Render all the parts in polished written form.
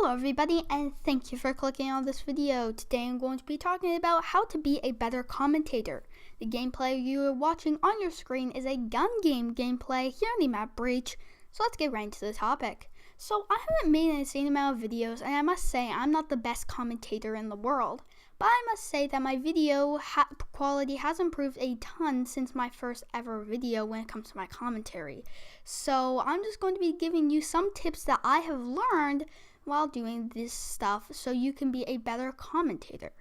Hello everybody, and thank you for clicking on this video. Today I'm going to be talking about how to be a better commentator. The gameplay you are watching on your screen is a gun game gameplay here in the map Breach, so let's get right into the topic. So I haven't made an insane amount of videos, and I must say I'm not the best commentator in the world, but I must say that my video quality has improved a ton since my first ever video when it comes to my commentary. So I'm just going to be giving you some tips that I have learned while doing this stuff so you can be a better commentator.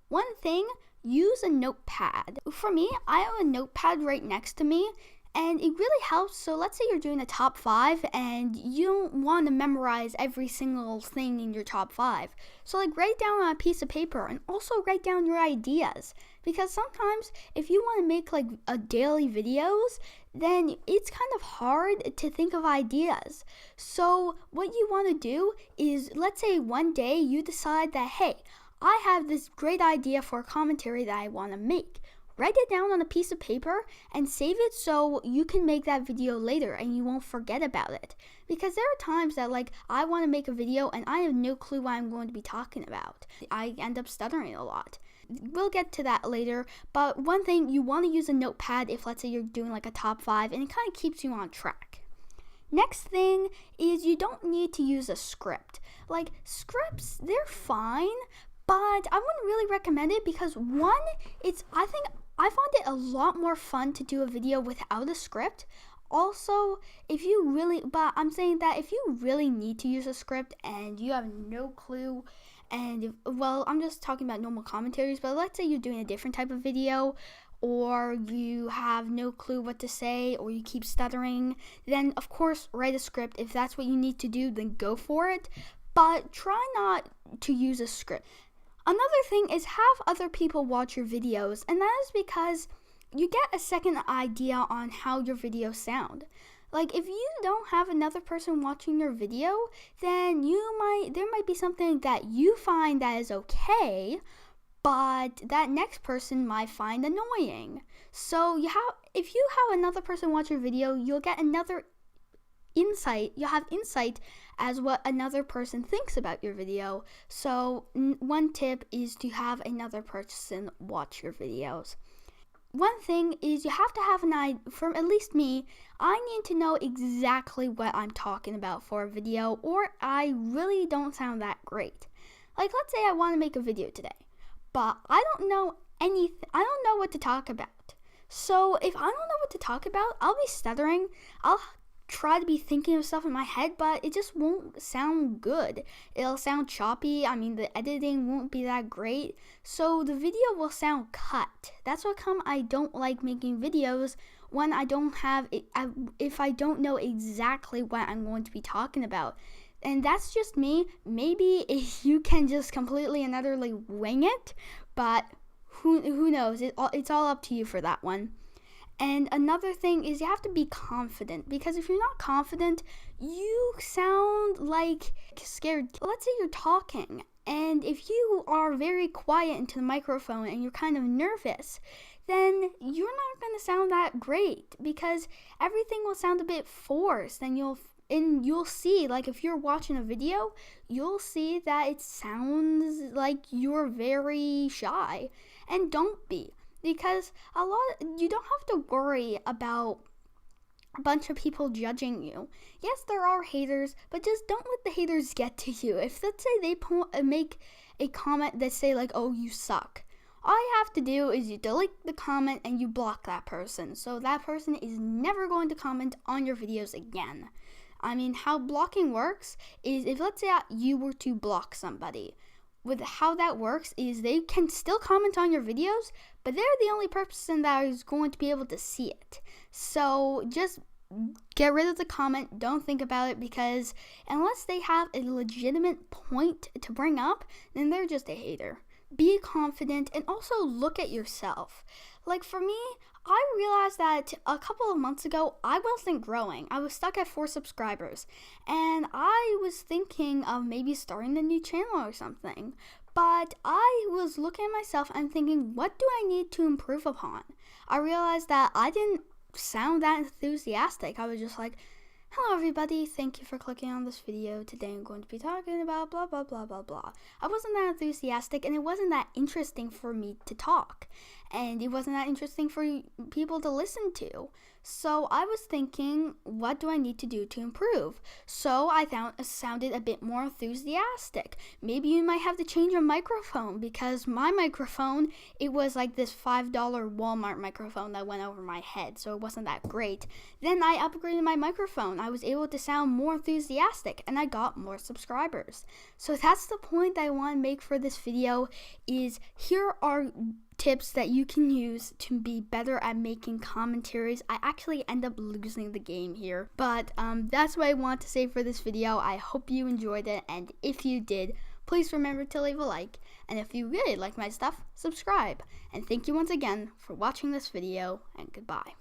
One thing, use a notepad. For me, I have a notepad right next to me, and it really helps. So let's say you're doing a top 5 and you don't want to memorize every single thing in your top 5. So write down on a piece of paper and also write down your ideas. Because sometimes if you want to make a daily videos, then it's kind of hard to think of ideas. So what you want to do is, let's say one day you decide that, hey, I have this great idea for a commentary that I want to make. Write it down on a piece of paper and save it so you can make that video later and you won't forget about it. Because there are times that I want to make a video and I have no clue what I'm going to be talking about. I end up stuttering a lot. We'll get to that later, but one thing, you want to use a notepad if let's say you're doing a top 5, and it kind of keeps you on track. Next thing is you don't need to use a script. Scripts, they're fine, but I wouldn't really recommend it because one, I find it a lot more fun to do a video without a script. Also, I'm saying that if you really need to use a script and you have no clue, I'm just talking about normal commentaries, but let's say you're doing a different type of video, or you have no clue what to say, or you keep stuttering, then of course write a script. If that's what you need to do, then go for it, but try not to use a script. Another thing is have other people watch your videos, and that is because you get a second idea on how your videos sound. If you don't have another person watching your video, then there might be something that you find that is okay, but that next person might find annoying. So if you have another person watch your video, you'll get another insight. You'll have insight as what another person thinks about your video. So one tip is to have another person watch your videos. One thing is you have to have an idea. For at least me, I need to know exactly what I'm talking about for a video, or I really don't sound that great. Let's say I want to make a video today, but I don't know anything. I don't know what to talk about. So if I don't know what to talk about, I'll be stuttering. I'll try to be thinking of stuff in my head, but it just won't sound good. It'll sound choppy. The editing won't be that great, so the video will sound cut. That's what I don't like making videos when I don't have it, if I don't know exactly what I'm going to be talking about. And that's just me. Maybe if you can just completely and utterly wing it, but who knows? It's all up to you for that one. And another thing is you have to be confident, because if you're not confident, you sound scared. Let's say you're talking, and if you are very quiet into the microphone and you're kind of nervous, then you're not going to sound that great, because everything will sound a bit forced, and you'll see, if you're watching a video, you'll see that it sounds like you're very shy, and don't be. Because you don't have to worry about a bunch of people judging you. Yes, there are haters, but just don't let the haters get to you. If let's say they make a comment that say oh, you suck, all you have to do is you delete the comment and you block that person. So that person is never going to comment on your videos again. How blocking works is, if let's say you were to block somebody, with how that works is they can still comment on your videos, but they're the only person that is going to be able to see it. So just get rid of the comment. Don't think about it, because unless they have a legitimate point to bring up, then they're just a hater. Be confident, and also look at yourself. For me, I realized that a couple of months ago, I wasn't growing. I was stuck at 4 subscribers, and I was thinking of maybe starting a new channel or something. But I was looking at myself and thinking, what do I need to improve upon? I realized that I didn't sound that enthusiastic. I was just Hello everybody, thank you for clicking on this video. Today I'm going to be talking about blah blah blah blah blah. I wasn't that enthusiastic and it wasn't that interesting for me to talk. And it wasn't that interesting for people to listen to. So I was thinking, what do I need to do to improve? So I sounded a bit more enthusiastic. Maybe you might have to change a microphone because my microphone, it was like this $5 Walmart microphone that went over my head, so it wasn't that great. Then I upgraded my microphone. I was able to sound more enthusiastic and I got more subscribers. So that's the point that I want to make for this video is here are tips that you can use to be better at making commentaries. I actually end up losing the game here, but that's what I want to say for this video. I hope you enjoyed it, and if you did, please remember to leave a like, and if you really like my stuff, subscribe. And thank you once again for watching this video, and goodbye.